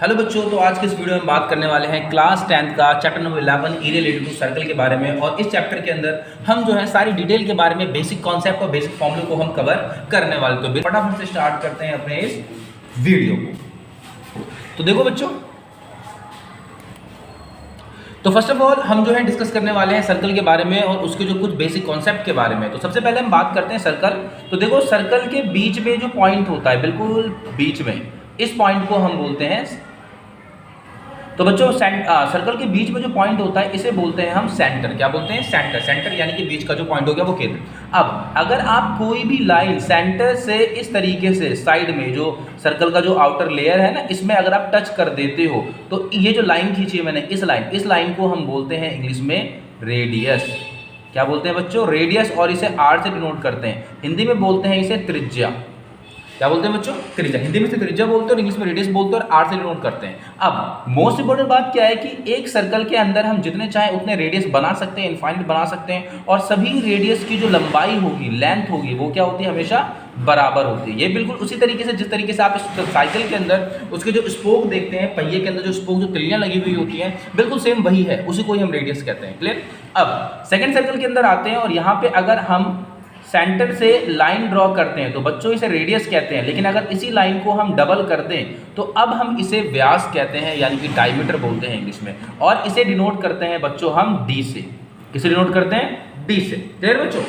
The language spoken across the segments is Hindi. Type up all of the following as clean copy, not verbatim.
हेलो बच्चों, तो आज के इस वीडियो में बात करने वाले हैं क्लास 10 का chapter number 11 area related to circle के बारे में। और इस चैप्टर के अंदर हम जो है सारी डिटेल के बारे में बेसिक कॉन्सेप्ट और बेसिक फॉर्मूले को हम कवर करने वाले। तो फटाफट से स्टार्ट करते हैं अपने इस वीडियो को। तो देखो बच्चों, तो फर्स्ट ऑफ ऑल हम जो है डिस्कस करने वाले हैं सर्कल के बारे में और उसके जो कुछ बेसिक कॉन्सेप्ट के बारे में। तो सबसे पहले हम बात करते हैं सर्कल। तो देखो, सर्कल के बीच में जो पॉइंट होता है, बिल्कुल बीच में, इस पॉइंट को हम बोलते हैं, तो बच्चों सर्कल के बीच में जो पॉइंट होता है इसे बोलते हैं हम सेंटर। क्या बोलते हैं? सेंटर। सेंटर यानी कि बीच का जो पॉइंट हो गया वो केंद्र। अब अगर आप कोई भी लाइन सेंटर से इस तरीके से साइड में जो सर्कल का जो आउटर लेयर है ना, इसमें अगर आप टच कर देते हो तो ये जो लाइन खींची है मैंने, इस लाइन को हम बोलते हैं इंग्लिश में रेडियस। क्या बोलते हैं बच्चों? रेडियस। और इसे आर से डिनोट करते हैं। हिंदी में बोलते हैं इसे त्रिज्या। क्या बोलते हैं बच्चों? त्रिज्या। हिंदी में से त्रिज्या बोलते हैं और इंग्लिश में रेडियस बोलते हैं और आर से डिनोट करते हैं। अब मोस्ट इंपोर्टेंट बात क्या है कि एक सर्कल के अंदर हम जितने चाहें उतने रेडियस बना सकते हैं, इनफाइनाइट बना सकते हैं। और सभी रेडियस की जो लंबाई होगी, लेंथ होगी, वो क्या होती है? हमेशा बराबर होती है। ये बिल्कुल उसी तरीके से जिस तरीके से आप इस साइकिल के अंदर उसके जो स्पोक देखते हैं, पहिए के अंदर जो स्पोक, जो तिल्लियां लगी हुई होती हैं, बिल्कुल सेम वही है, उसी को ही हम रेडियस कहते हैं। क्लियर? अब सेकेंड सर्कल के अंदर आते हैं और यहाँ पे अगर हम सेंटर से लाइन ड्रॉ करते हैं तो बच्चों इसे रेडियस कहते हैं। लेकिन अगर इसी लाइन को हम डबल कर दें तो अब हम इसे व्यास कहते हैं, यानी कि डायमीटर बोलते हैं इंग्लिश में। और इसे डिनोट करते हैं बच्चों हम डी से। किसे डिनोट करते हैं? डी से। क्लियर बच्चों?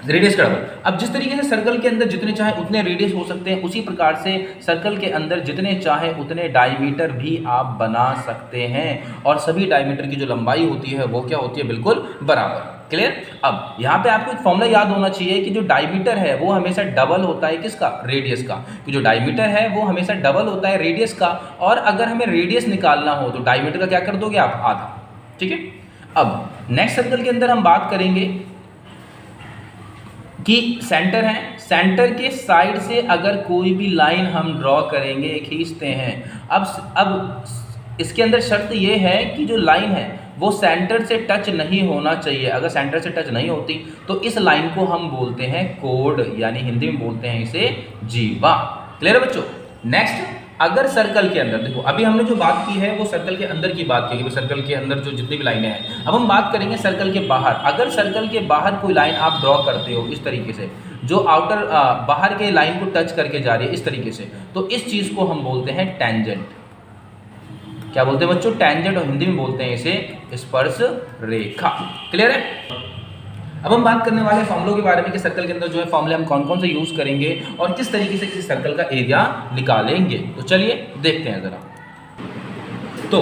रेडियस का डबल। अब जिस तरीके से सर्कल के अंदर जितने चाहे उतने रेडियस हो सकते हैं, उसी प्रकार से सर्कल के अंदर जितने चाहे उतने डायमीटर भी आप बना सकते हैं। और सभी डायमीटर की जो लंबाई होती है वो क्या होती है? बिल्कुल बराबर। क्लियर? अब यहाँ पे आपको एक फॉर्मूला याद होना चाहिए कि जो डायमीटर है वो हमेशा डबल होता है किसका? रेडियस का। कि जो डायमीटर है वो हमेशा डबल होता है रेडियस का। और अगर हमें रेडियस निकालना हो तो डायमीटर का क्या कर दोगे आप? आधा। ठीक है? अब नेक्स्ट सर्कल के अंदर हम बात करेंगे कि सेंटर है, सेंटर के साइड से अगर कोई भी लाइन हम ड्रॉ करेंगे, खींचते हैं। अब इसके अंदर शर्त ये है कि जो लाइन है वो सेंटर से टच नहीं होना चाहिए। अगर सेंटर से टच नहीं होती तो इस लाइन को हम बोलते हैं कोड, यानी हिंदी में बोलते हैं इसे जीवा। क्लियर है बच्चों? नेक्स्ट, अगर सर्कल के अंदर, देखो अभी हमने जो बात की है वो सर्कल के अंदर की बात की, सर्कल के अंदर जो जितनी भी लाइनें हैं। अब हम बात करेंगे सर्कल के बाहर। अगर सर्कल के बाहर कोई लाइन आप ड्रॉ करते हो इस तरीके से, जो आउटर बाहर के लाइन को टच करके जा रही है इस तरीके से, तो इस चीज़ को हम बोलते हैं टेंजेंट। क्या बोलते हैं बच्चों? टेंजेंट। और हिंदी में बोलते हैं इसे स्पर्श रेखा। क्लियर है? अब हम बात करने वाले फॉर्मूलों के बारे में कि सर्कल के अंदर जो है फॉर्मूले हम कौन कौन से यूज करेंगे और किस तरीके से किसी सर्कल का एरिया निकालेंगे। तो चलिए देखते हैं जरा। तो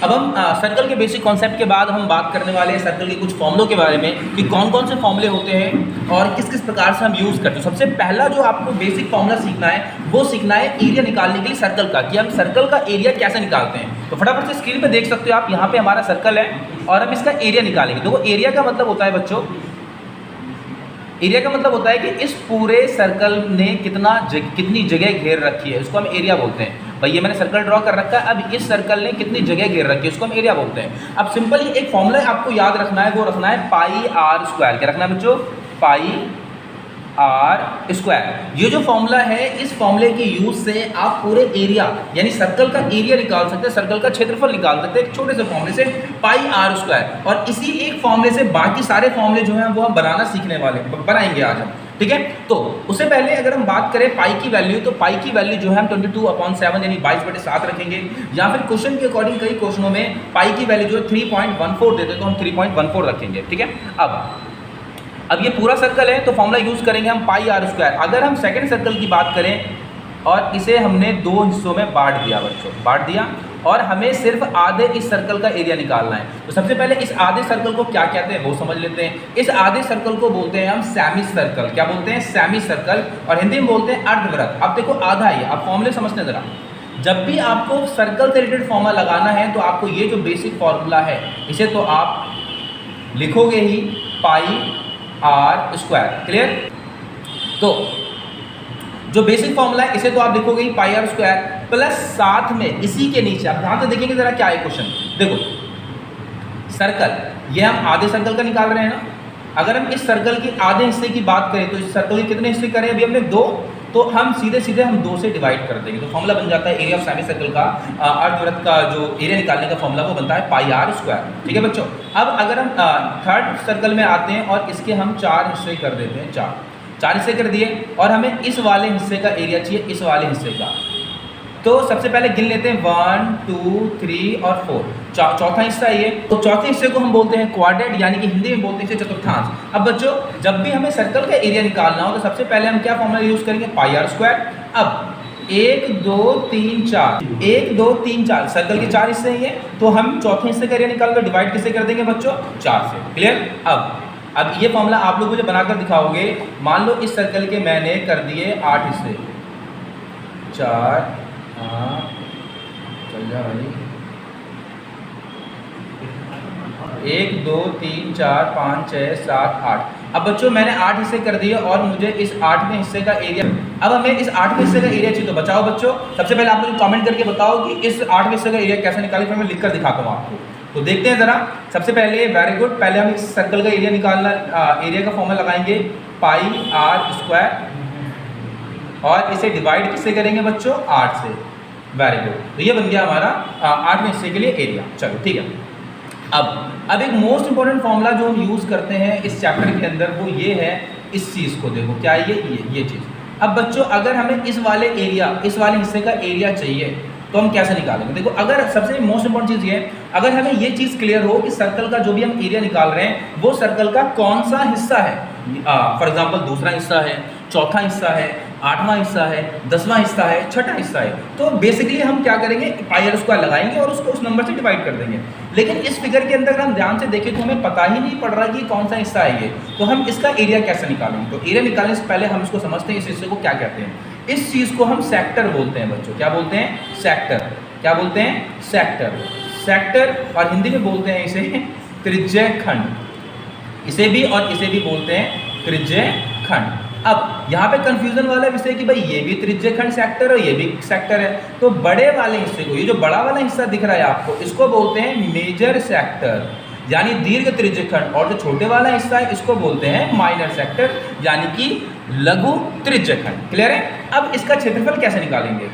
अब हम सर्कल के बेसिक कॉन्सेप्ट के बाद हम बात करने वाले हैं सर्कल के कुछ फॉर्मूलों के बारे में कि कौन कौन से फॉर्मूले होते हैं और किस किस प्रकार से हम यूज़ करते हैं। सबसे पहला जो आपको बेसिक फॉर्मूला सीखना है वो सीखना है एरिया निकालने के लिए सर्कल का, कि हम सर्कल का एरिया कैसे निकालते हैं। तो फटाफट से स्क्रीन पर देख सकते हो आप, यहाँ पे हमारा सर्कल है और हम इसका एरिया निकालेंगे। देखो, एरिया का मतलब होता है बच्चों, एरिया का मतलब होता है कि इस पूरे सर्कल ने कितनी जगह घेर रखी है, उसको हम एरिया बोलते हैं। भाई ये मैंने सर्कल ड्रॉ कर रखा है, अब इस सर्कल ने कितनी जगह घेर रखी है उसको हम एरिया बोलते हैं। अब सिंपल एक फॉर्मूला आपको याद रखना है, वो रखना है पाई आर स्क्वायर। क्या रखना है बच्चों? पाई आर स्क्वायर। ये जो फॉर्मूला है, इस फॉर्मूले के यूज से आप पूरे एरिया यानी सर्कल का एरिया निकाल सकते हैं, सर्कल का क्षेत्रफल निकाल सकते हैं एक छोटे से फॉर्मूले से, पाई आर स्क्वायर। और इसी एक फॉर्मूले से बाकी सारे फॉर्मूले जो हैं वो हम बनाना सीखने वाले, बनाएंगे आज हम। ठीक है? तो उससे पहले अगर हम बात करें पाई की वैल्यू, तो पाई की वैल्यू जो है हम 22/7 यानी 22/7 रखेंगे। या फिर क्वेश्चन के अकॉर्डिंग कई क्वेश्चनों में पाई की वैल्यू जो है 3.14 देते, तो हम 3.14 रखेंगे। ठीक है? अब ये पूरा सर्कल है तो फॉर्मूला यूज करेंगे हम पाई आर स्क्वायर। अगर हम सेकंड सर्कल की बात करें और इसे हमने दो हिस्सों में बांट दिया बच्चों, बांट दिया, और हमें सिर्फ आधे इस सर्कल का एरिया निकालना है। तो सबसे पहले इस आधे सर्कल को क्या कहते हैं वो समझ लेते हैं। इस आधे सर्कल को बोलते हैं हम सेमी सर्कल। क्या बोलते हैं? Semi circle. और हिंदी में बोलते हैं अर्धवृत्त। अब देखो, आधा ही, अब फॉर्मूले समझते जरा। जब भी आपको सर्कल से रिलेटेड फॉर्मूला लगाना है तो आपको ये जो बेसिक फॉर्मूला है इसे तो आप लिखोगे ही, पाई आर स्क्वायर। क्लियर? तो जो बेसिक फॉर्मूला है इसे तो आप लिखोगे ही पाई आर स्क्वायर, प्लस साथ में इसी के नीचे आप ध्यान से देखेंगे जरा क्या है क्वेश्चन। देखो, सर्कल, ये हम आधे सर्कल का निकाल रहे हैं ना। अगर हम इस सर्कल के आधे हिस्से की बात करें तो इस सर्कल के कितने हिस्से करें? अभी हमने दो, तो हम सीधे सीधे हम 2 से डिवाइड कर देंगे, तो फॉर्मूला बन जाता है एरिया ऑफ सेमी सर्कल का, अर्धवृत्त का जो एरिया निकालने का फॉर्मूला वो बनता है पाई आर स्क्वायर। ठीक है बच्चों, अब अगर हम थर्ड सर्कल में आते हैं और इसके हम 4 हिस्से कर देते हैं, 4 हिस्से कर दिए, और हमें इस वाले हिस्से का एरिया चाहिए, इस वाले हिस्से का। तो सबसे पहले गिन लेते हैं 1 2 3 और 4, चौथा हिस्सा ये। तो चौथे हिस्से को हम बोलते हैं क्वाड्रेंट, यानी कि हिंदी में बोलते हैं चतुर्थांश। अब बच्चों जब भी हमें सर्कल का एरिया निकालना हो तो सबसे पहले हम क्या फॉर्मूला यूज करेंगे, पाई आर स्क्वायर। अब 1 2 3 4, 1 2 3 4 सर्कल के 4 हिस्से हैं, तो हम चौथे हिस्से का एरिया निकाल कर डिवाइड किससे कर देंगे बच्चों, 4 से। क्लियर। अब ये फॉर्मूला आप लोग मुझे बनाकर दिखाओगे। मान लो इस सर्कल के मैंने कर दिए 8 हिस्से, 4 चल जा भाई, 1 2 3 4 5 6 7 8। अब बच्चों मैंने 8 हिस्से कर दिए और मुझे इस 8वें हिस्से का एरिया, अब हमें इस 8वें हिस्से का एरिया चाहिए। तो बचाओ बच्चों, सबसे पहले आप लोग कमेंट करके बताओ कि इस 8वें हिस्से का एरिया कैसे निकालें, फिर मैं लिख कर दिखाता हूँ आपको। तो देखते हैं ज़रा। सबसे पहले वेरी गुड, पहले हम इस सर्कल का एरिया निकालना, एरिया का फॉर्मूला लगाएंगे पाई आर स्क्वायर, और इसे डिवाइड किससे करेंगे बच्चों, 8 से। वेरी गुड, तो ये बन गया हमारा 8वें हिस्से के लिए एरिया। चलो ठीक है। अब एक मोस्ट इंपॉर्टेंट फॉर्मूला जो हम यूज़ करते हैं इस चैप्टर के अंदर, वो ये है, इस चीज़ को देखो, क्या है ये चीज़। अब बच्चों अगर हमें इस वाले हिस्से का एरिया चाहिए तो हम कैसे निकालेंगे। देखो, अगर सबसे मोस्ट इंपॉर्टेंट चीज़ ये, अगर हमें ये चीज़ क्लियर हो कि सर्कल का जो भी हम एरिया निकाल रहे हैं वो सर्कल का कौन सा हिस्सा है, फॉर एग्जांपल दूसरा हिस्सा है, चौथा हिस्सा है, 8वां हिस्सा है, 10वां हिस्सा है, छठा हिस्सा है, तो बेसिकली हम क्या करेंगे, पाई आर स्क्वायर लगाएंगे और उसको उस नंबर से डिवाइड कर देंगे। लेकिन इस फिगर के अंदर हम ध्यान से देखें तो हमें पता ही नहीं पड़ रहा कि कौन सा हिस्सा है ये, तो हम इसका एरिया कैसे निकालेंगे। तो एरिया निकालने से पहले हम इसको समझते हैं, इस हिस्से को क्या कहते हैं। इस चीज़ को हम सेक्टर बोलते हैं बच्चों। क्या बोलते हैं, सेक्टर। क्या बोलते हैं, सेक्टर। और हिंदी में बोलते हैं इसे त्रिज्यखंड। इसे भी और इसे भी बोलते हैं त्रिज्यखंड। अब यहाँ पे कंफ्यूजन वाला विषय कि भाई ये भी त्रिज्यखंड सेक्टर और ये भी सेक्टर है, तो बड़े वाले हिस्से को, ये जो बड़ा वाला हिस्सा दिख रहा है आपको, इसको बोलते हैं मेजर सेक्टर यानी दीर्घ त्रिज्यखंड, और जो छोटे वाला हिस्सा है इसको बोलते हैं माइनर सेक्टर यानी कि लघु त्रिज्यखंड। क्लियर है। अब इसका क्षेत्रफल कैसे निकालेंगे,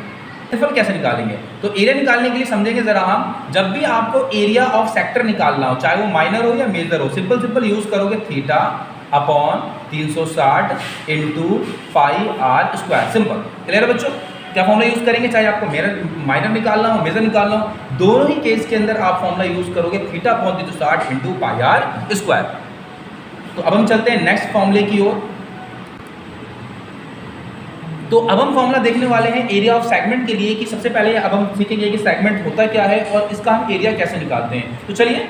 तो एरिया निकालने के लिए समझेंगे जरा हम। जब भी आपको एरिया ऑफ सेक्टर निकालना हो, चाहे वो माइनर हो या मेजर हो, सिंपल यूज करोगे theta upon 360 into pi r square. Simple. Clear है बच्चों। क्या फॉर्मूला यूज करेंगे, चाहे आपको माइनर निकालना हो, मेजर निकालना हो, दोनों ही केस के अंदर आप फॉर्मूला यूज करोगे theta upon 360 into pi r square. तो अब हम चलते हैं नेक्स्ट फॉर्मूले की ओर। तो अब हम फॉर्मूला देखने वाले हैं एरिया ऑफ सेगमेंट के लिए, कि सबसे पहले अब हम सीखेंगे कि सेगमेंट होता क्या है और इसका हम एरिया कैसे निकालते हैं। तो चलिए,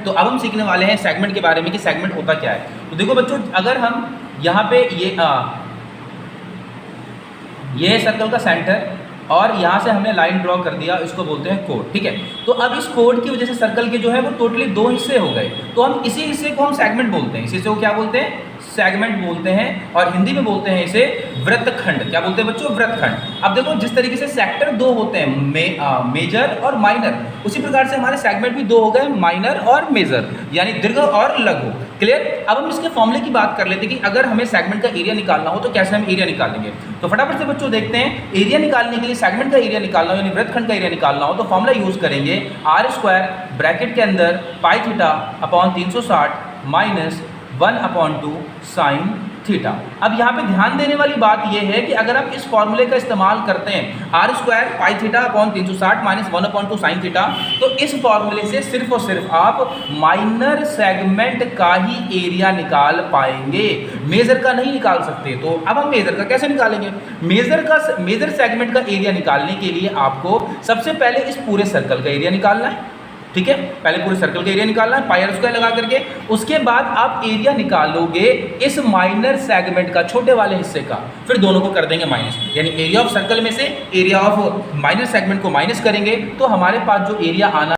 तो अब हम सीखने वाले हैं सेगमेंट के बारे में कि सेगमेंट होता क्या है। तो देखो बच्चों, अगर हम यहाँ पे ये सर्कल का सेंटर और यहाँ से हमने लाइन ड्रॉ कर दिया, इसको बोलते हैं कोड। ठीक है। तो अब इस कोड की वजह से सर्कल के जो है वो टोटली 2 हिस्से हो गए, तो हम इसी हिस्से को हम सेगमेंट बोलते हैं। इस हिस्से को क्या बोलते हैं, सेगमेंट बोलते हैं, और हिंदी में बोलते हैं इसे वृत्तखंड। क्या बोलते हैं बच्चों, वृत्तखंड। अब देखो, जिस तरीके से सेक्टर 2 होते हैं, मेजर और माइनर, उसी प्रकार से हमारे सेगमेंट भी 2 हो गए, माइनर और मेजर, यानी दीर्घ और लघु। क्लियर। अब हम इसके फॉर्मूले की बात कर लेते हैं कि अगर हमें सेगमेंट का एरिया निकालना हो तो कैसे हम एरिया निकालेंगे। तो फटाफट से बच्चों देखते हैं, एरिया निकालने के लिए, सेगमेंट का एरिया निकालना हो यानी वृत्तखंड का एरिया निकालना हो, तो फॉर्मूला यूज करेंगे आर स्क्वायर ब्रैकेट के अंदर pi theta upon 360 minus 1/2 sine theta. अब यहाँ पे ध्यान देने वाली बात यह है कि अगर आप इस फॉर्मूले का इस्तेमाल करते हैं, r square pi theta upon 360 minus 1/2 sine theta, तो इस फॉर्मूले से सिर्फ और सिर्फ आप माइनर सेगमेंट का ही एरिया निकाल पाएंगे, मेजर का नहीं निकाल सकते। तो अब हम मेजर का कैसे निकालेंगे। मेजर सेगमेंट का एरिया निकालने के लिए आपको सबसे पहले इस पूरे सर्कल का एरिया निकालना है। ठीक है, पहले पूरे सर्कल का एरिया निकालना है पाई आर स्क्वायर लगा करके। उसके बाद आप एरिया निकालोगे इस माइनर सेगमेंट का, छोटे वाले हिस्से का, फिर दोनों को कर देंगे माइनस, यानी एरिया ऑफ सर्कल में से एरिया ऑफ माइनर सेगमेंट को माइनस करेंगे, तो हमारे पास जो एरिया आना